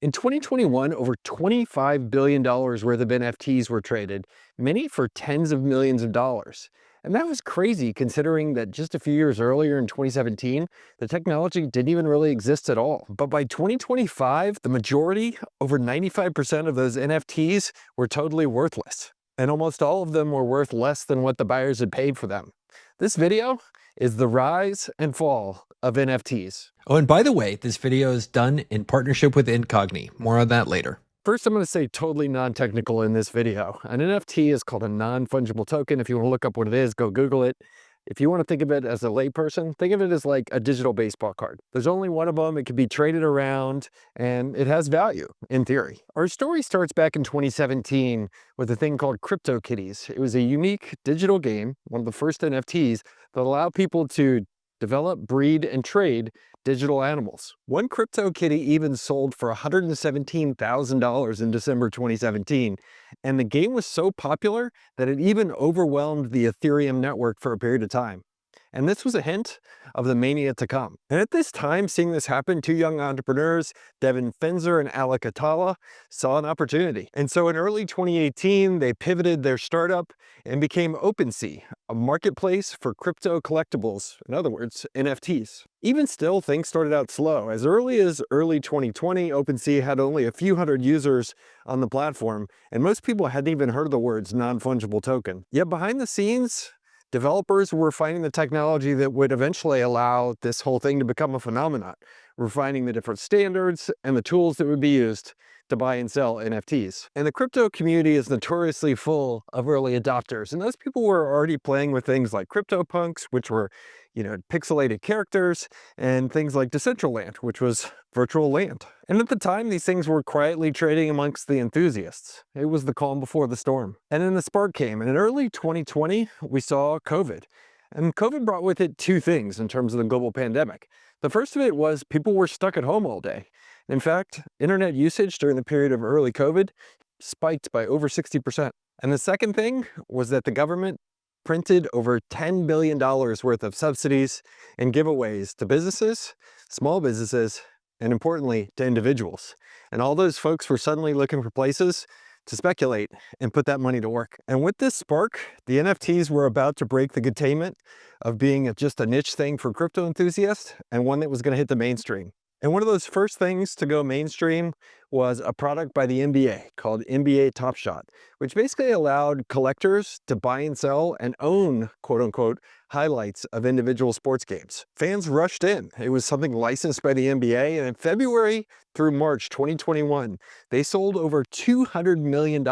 In 2021, over $25 billion worth of NFTs were traded, many for tens of millions of dollars. And that was crazy considering that just a few years earlier in 2017, the technology didn't even really exist at all. But by 2025, the majority, over 95% of those NFTs were totally worthless. And almost all of them were worth less than what the buyers had paid for them. This video is the rise and fall of NFTs. Oh, and by the way, this video is done in partnership with Incogni. More on that later. First, I'm going to say totally non-technical in this video. An NFT is called a non-fungible token. If you want to look up what it is, go Google it. If you want to think of it as a layperson, think of it as like a digital baseball card. There's only one of them. It can be traded around and it has value in theory. Our story starts back in 2017 with a thing called CryptoKitties. It was a unique digital game, one of the first NFTs that allowed people to develop, breed, and trade digital animals. One CryptoKitty even sold for $117,000 in December 2017, and the game was so popular that it even overwhelmed the Ethereum network for a period of time. And this was a hint of the mania to come. And at this time, seeing this happen, two young entrepreneurs, Devin Finzer and Alec Atala, saw an opportunity. And so in early 2018, they pivoted their startup and became OpenSea, a marketplace for crypto collectibles, in other words, NFTs. Even still, things started out slow. As early as early 2020, OpenSea had only a few hundred users on the platform, and most people hadn't even heard of the words non-fungible token. Yet behind the scenes, developers were finding the technology that would eventually allow this whole thing to become a phenomenon, refining the different standards and the tools that would be used to buy and sell NFTs. And the crypto community is notoriously full of early adopters. And those people were already playing with things like CryptoPunks, which were, pixelated characters, and things like Decentraland, which was virtual land. And at the time, these things were quietly trading amongst the enthusiasts. It was the calm before the storm. And then the spark came. And in early 2020, we saw COVID. And COVID brought with it two things in terms of the global pandemic. The first of it was people were stuck at home all day. In fact, internet usage during the period of early COVID spiked by over 60%. And the second thing was that the government printed over $10 billion worth of subsidies and giveaways to businesses, small businesses, and importantly, to individuals. And all those folks were suddenly looking for places to speculate and put that money to work. And with this spark, the NFTs were about to break the containment of being just a niche thing for crypto enthusiasts and one that was going to hit the mainstream. And one of those first things to go mainstream was a product by the NBA called NBA Top Shot, which basically allowed collectors to buy and sell and own, quote unquote, highlights of individual sports games. Fans rushed in. It was something licensed by the NBA, and in February through March 2021, they sold over $200 million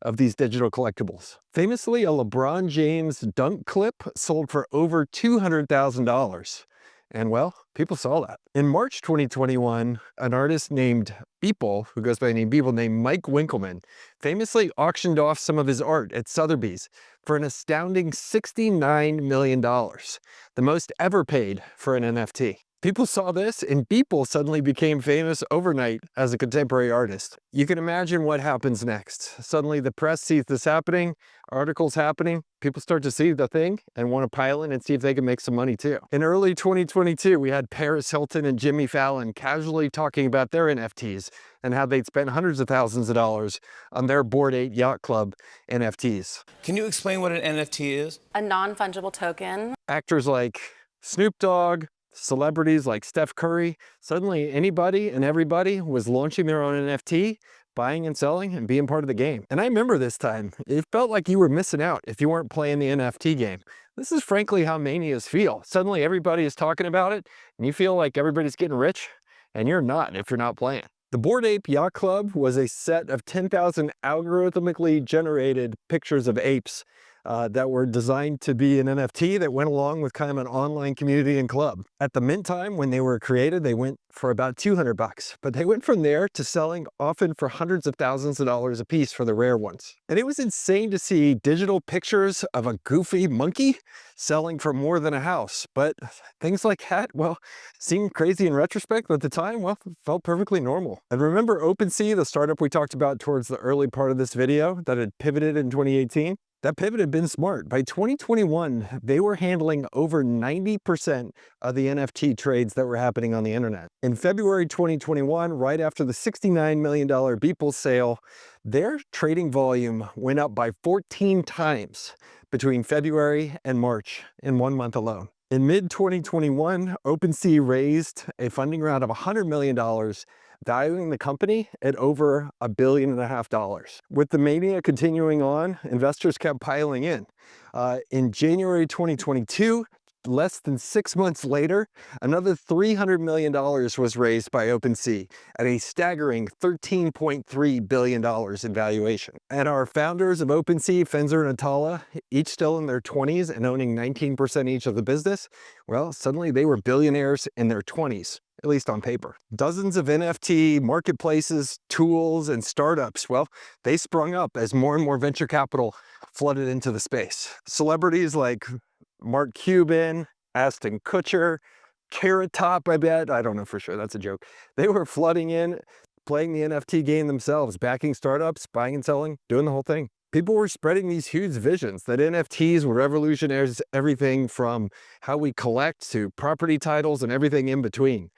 of these digital collectibles. Famously, a LeBron James dunk clip sold for over $200,000. And well, people saw that. In March 2021, an artist named Beeple, who goes by the name Beeple, named Mike Winkelmann, famously auctioned off some of his art at Sotheby's for an astounding $69 million, the most ever paid for an NFT. People saw this, and Beeple suddenly became famous overnight as a contemporary artist. You can imagine what happens next. Suddenly the press sees this happening, articles happening, people start to see the thing and want to pile in and see if they can make some money too. In early 2022, we had Paris Hilton and Jimmy Fallon casually talking about their NFTs and how they'd spent hundreds of thousands of dollars on their Bored Ape Yacht Club NFTs. Can you explain what an NFT is? A non-fungible token. Actors like Snoop Dogg, celebrities like Steph Curry, suddenly anybody and everybody was launching their own NFT, buying and selling and being part of the game. And I remember this time, it felt like you were missing out if you weren't playing the NFT game. This is frankly how manias feel. Suddenly everybody is talking about it and you feel like everybody's getting rich and you're not if you're not playing. The Bored Ape Yacht Club was a set of 10,000 algorithmically generated pictures of apes that were designed to be an NFT that went along with kind of an online community and club. At the mint time, when they were created, they went for about 200 bucks, but they went from there to selling often for hundreds of thousands of dollars a piece for the rare ones. And it was insane to see digital pictures of a goofy monkey selling for more than a house. But things like that, well, seemed crazy in retrospect, but at the time, well, felt perfectly normal. And remember OpenSea, the startup we talked about towards the early part of this video that had pivoted in 2018? That pivot had been smart. By 2021, they were handling over 90% of the NFT trades that were happening on the internet. In February 2021, right after the $69 million Beeple sale, their trading volume went up by 14 times between February and March in 1 month alone. In mid-2021, OpenSea raised a funding round of $100 million, valuing the company at over $1.5 billion. With the mania continuing on, investors kept piling in. In January 2022, less than 6 months later, another $300 million was raised by OpenSea at a staggering $13.3 billion in valuation. And our founders of OpenSea, Fenzer and Atala, each still in their 20s and owning 19% each of the business, well, suddenly they were billionaires in their 20s. At least on paper. Dozens of NFT marketplaces, tools, and startups, well, they sprung up as more and more venture capital flooded into the space. Celebrities like Mark Cuban, Ashton Kutcher, Carrot Top, I bet. I don't know for sure, that's a joke. They were flooding in, playing the NFT game themselves, backing startups, buying and selling, doing the whole thing. People were spreading these huge visions that NFTs would revolutionize everything from how we collect to property titles and everything in between.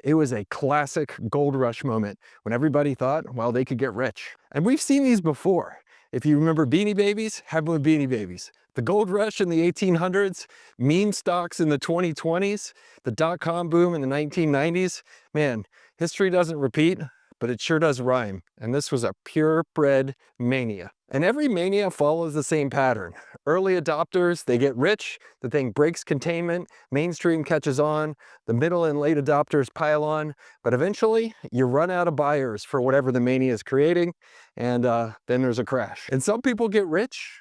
It was a classic gold rush moment when everybody thought, well, they could get rich. And we've seen these before. If you remember Beanie Babies, happened with Beanie Babies. The gold rush in the 1800s, meme stocks in the 2020s, the dot-com boom in the 1990s. Man, history doesn't repeat, but it sure does rhyme. And this was a purebred mania. And every mania follows the same pattern. Early adopters, they get rich, the thing breaks containment, mainstream catches on, the middle and late adopters pile on, but eventually you run out of buyers for whatever the mania is creating, and then there's a crash. And some people get rich,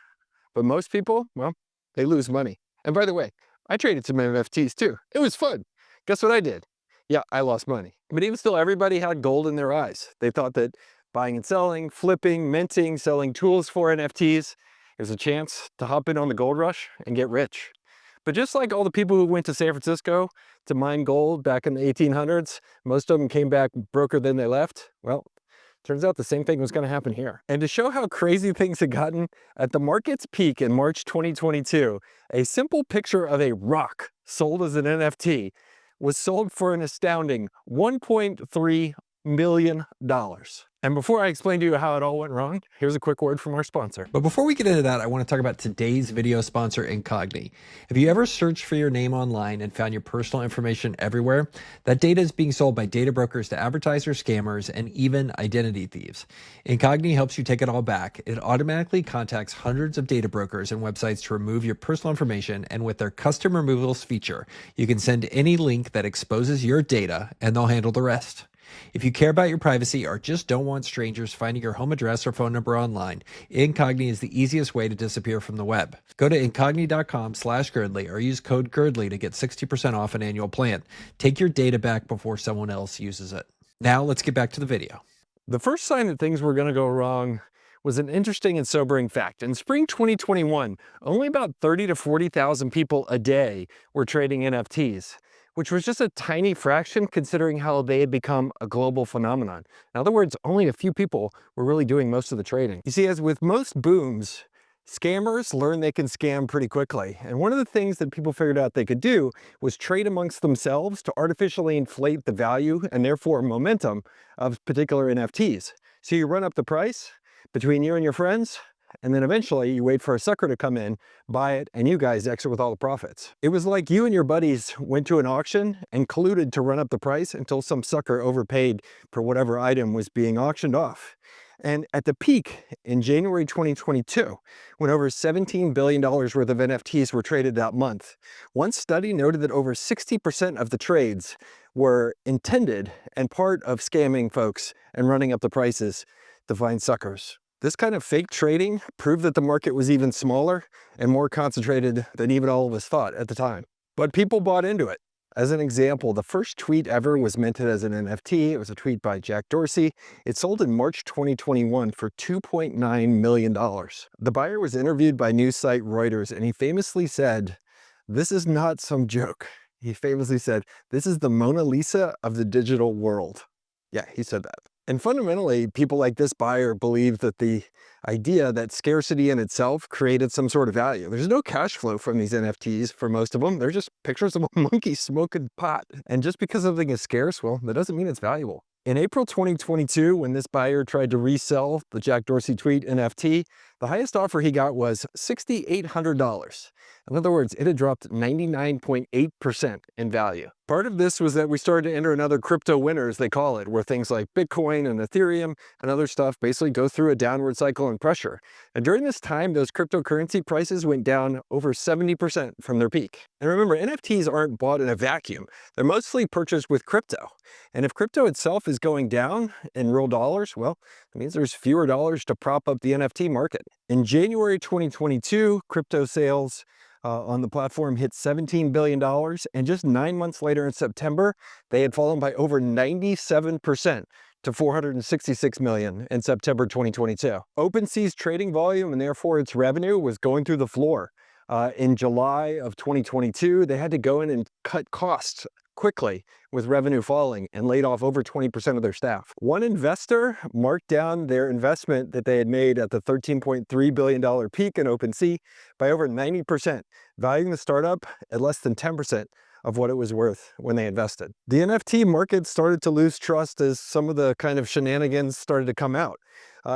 but most people, well, they lose money. And by the way, I traded some NFTs too. It was fun. Guess what I did? Yeah, I lost money. But even still, everybody had gold in their eyes. They thought that buying and selling, flipping, minting, selling tools for NFTs is a chance to hop in on the gold rush and get rich. But just like all the people who went to San Francisco to mine gold back in the 1800s, most of them came back broker than they left. Well, turns out the same thing was going to happen here. And to show how crazy things had gotten, at the market's peak in March 2022, a simple picture of a rock sold as an NFT was sold for an astounding $1.3 million. And before I explain to you how it all went wrong, here's a quick word from our sponsor. But before we get into that, I want to talk about today's video sponsor, Incogni. Have you ever searched for your name online and found your personal information everywhere? That data is being sold by data brokers to advertisers, scammers, and even identity thieves. Incogni helps you take it all back. It automatically contacts hundreds of data brokers and websites to remove your personal information, and with their custom removals feature, you can send any link that exposes your data and they'll handle the rest. If you care about your privacy or just don't want strangers finding your home address or phone number online, Incogni is the easiest way to disappear from the web. Go to incogni.com/Girdley or use code Girdley to get 60% off an annual plan. Take your data back before someone else uses it. Now let's get back to the video. The first sign that things were going to go wrong was an interesting and sobering fact. In spring 2021, only about 30 to 40,000 people a day were trading NFTs, which was just a tiny fraction considering how they had become a global phenomenon. In other words, only a few people were really doing most of the trading. You see, as with most booms, scammers learn they can scam pretty quickly. And one of the things that people figured out they could do was trade amongst themselves to artificially inflate the value and therefore momentum of particular NFTs. So you run up the price between you and your friends, and then eventually you wait for a sucker to come in, buy it, and you guys exit with all the profits. It was like you and your buddies went to an auction and colluded to run up the price until some sucker overpaid for whatever item was being auctioned off. And at the peak in January 2022, when over $17 billion worth of NFTs were traded that month, one study noted that over 60% of the trades were intended and part of scamming folks and running up the prices to find suckers. This kind of fake trading proved that the market was even smaller and more concentrated than even all of us thought at the time. But people bought into it. As an example, the first tweet ever was minted as an NFT. It was a tweet by Jack Dorsey. It sold in March 2021 for $2.9 million. The buyer was interviewed by news site Reuters, and he famously said, "This is not some joke." He famously said, "This is the Mona Lisa of the digital world." Yeah, he said that. And fundamentally, people like this buyer believe that the idea that scarcity in itself created some sort of value. There's no cash flow from these NFTs for most of them. They're just pictures of a monkey smoking pot. And just because something is scarce, well, that doesn't mean it's valuable. In April 2022, when this buyer tried to resell the Jack Dorsey tweet NFT, the highest offer he got was $6,800. In other words, it had dropped 99.8% in value. Part of this was that we started to enter another crypto winter, as they call it, where things like Bitcoin and Ethereum and other stuff basically go through a downward cycle and pressure. And during this time, those cryptocurrency prices went down over 70% from their peak. And remember, NFTs aren't bought in a vacuum. They're mostly purchased with crypto. And if crypto itself is going down in real dollars, well, it means there's fewer dollars to prop up the NFT market. In January 2022, crypto sales on the platform hit $17 billion, and just 9 months later in September, they had fallen by over 97% to $466 million in September 2022. OpenSea's trading volume and therefore its revenue was going through the floor. In July of 2022, they had to go in and cut costs quickly with revenue falling and laid off over 20% of their staff. One investor marked down their investment that they had made at the $13.3 billion peak in OpenSea by over 90%, valuing the startup at less than 10% of what it was worth when they invested. The NFT market started to lose trust as some of the kind of shenanigans started to come out.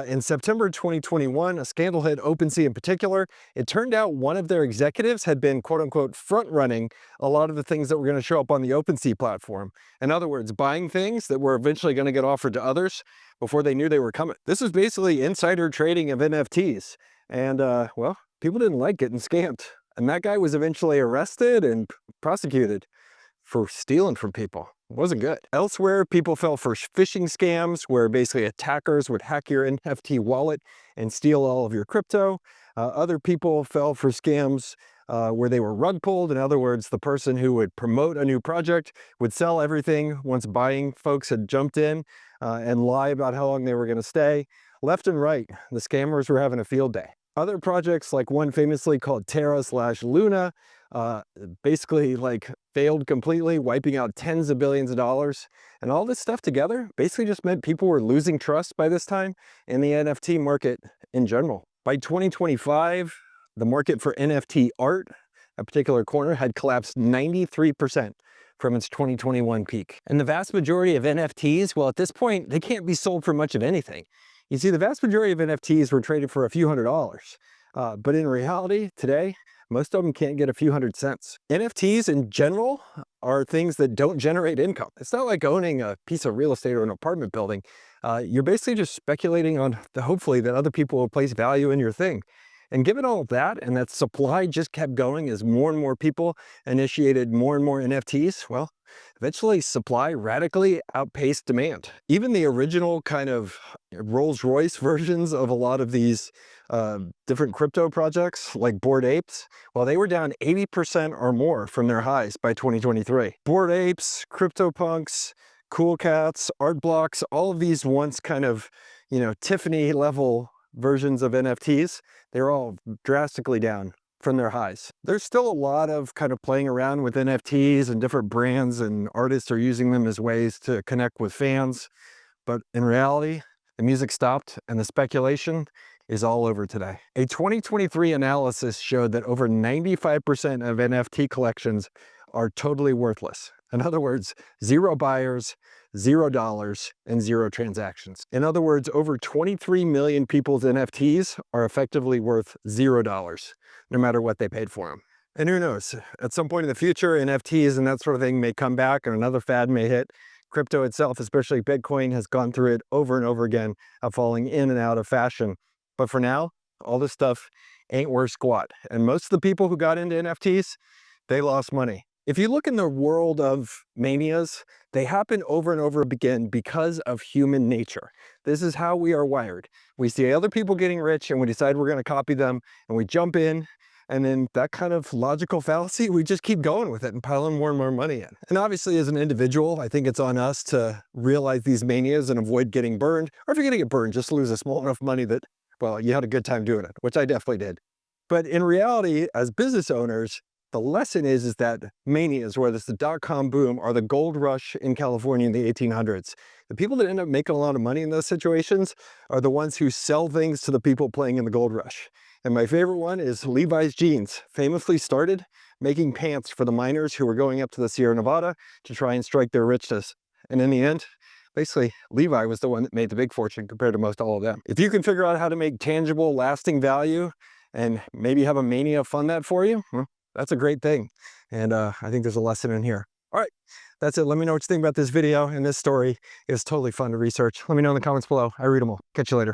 In September 2021, a scandal hit OpenSea in particular. It turned out one of their executives had been quote unquote front running a lot of the things that were going to show up on the OpenSea platform. In other words, buying things that were eventually going to get offered to others before they knew they were coming. This was basically insider trading of NFTs. And well, people didn't like getting scammed. And that guy was eventually arrested and prosecuted for stealing from people. It wasn't good. Elsewhere, people fell for phishing scams where basically attackers would hack your NFT wallet and steal all of your crypto. Other people fell for scams where they were rug pulled. In other words, the person who would promote a new project would sell everything once buying folks had jumped in and lie about how long they were going to stay. Left and right, the scammers were having a field day. Other projects, like one famously called Terra/Luna, basically like failed completely, wiping out tens of billions of dollars. And all this stuff together basically just meant people were losing trust by this time in the NFT market in general. By 2025, the market for NFT art, a particular corner, had collapsed 93% from its 2021 peak. And the vast majority of NFTs, well, at this point, they can't be sold for much of anything. You see, the vast majority of NFTs were traded for a few $100s. But in reality, today, most of them can't get a few hundred cents. NFTs in general are things that don't generate income. It's not like owning a piece of real estate or an apartment building. You're basically just speculating on hopefully that other people will place value in your thing. And given all of that, and that supply just kept going as more and more people initiated more and more NFTs, well, eventually supply radically outpaced demand. Even the original kind of Rolls-Royce versions of a lot of these different crypto projects, like Bored Apes, well, they were down 80% or more from their highs by 2023. Bored Apes, CryptoPunks, Cool Cats, Art Blocks, all of these once kind of, Tiffany level versions of NFTs, they're all drastically down from their highs. There's still a lot of kind of playing around with NFTs, and different brands and artists are using them as ways to connect with fans. But in reality, the music stopped and the speculation is all over today. A 2023 analysis showed that over 95% of NFT collections are totally worthless. In other words, zero buyers, $0, and zero transactions. In other words, over 23 million people's NFTs are effectively worth $0, no matter what they paid for them. And who knows, at some point in the future, NFTs and that sort of thing may come back and another fad may hit. Crypto itself, especially Bitcoin, has gone through it over and over again of falling in and out of fashion. But for now, all this stuff ain't worth squat. And most of the people who got into NFTs, they lost money. If you look in the world of manias, they happen over and over again because of human nature. This is how we are wired. We see other people getting rich and we decide we're going to copy them and we jump in, and then that kind of logical fallacy, we just keep going with it and piling more and more money in. And obviously as an individual, I think it's on us to realize these manias and avoid getting burned. Or if you're going to get burned, just lose a small enough money that, well, you had a good time doing it, which I definitely did. But in reality, as business owners, The lesson is that manias, whether it's the dot-com boom or the gold rush in California in the 1800s, the people that end up making a lot of money in those situations are the ones who sell things to the people playing in the gold rush. And my favorite one is Levi's jeans, famously started making pants for the miners who were going up to the Sierra Nevada to try and strike their richness. And in the end, basically, Levi was the one that made the big fortune compared to most all of them. If you can figure out how to make tangible, lasting value and maybe have a mania fund that for you, well, that's a great thing. And I think there's a lesson in here. All right, that's it. Let me know what you think about this video and this story. It's totally fun to research. Let me know in the comments below. I read them all. Catch you later.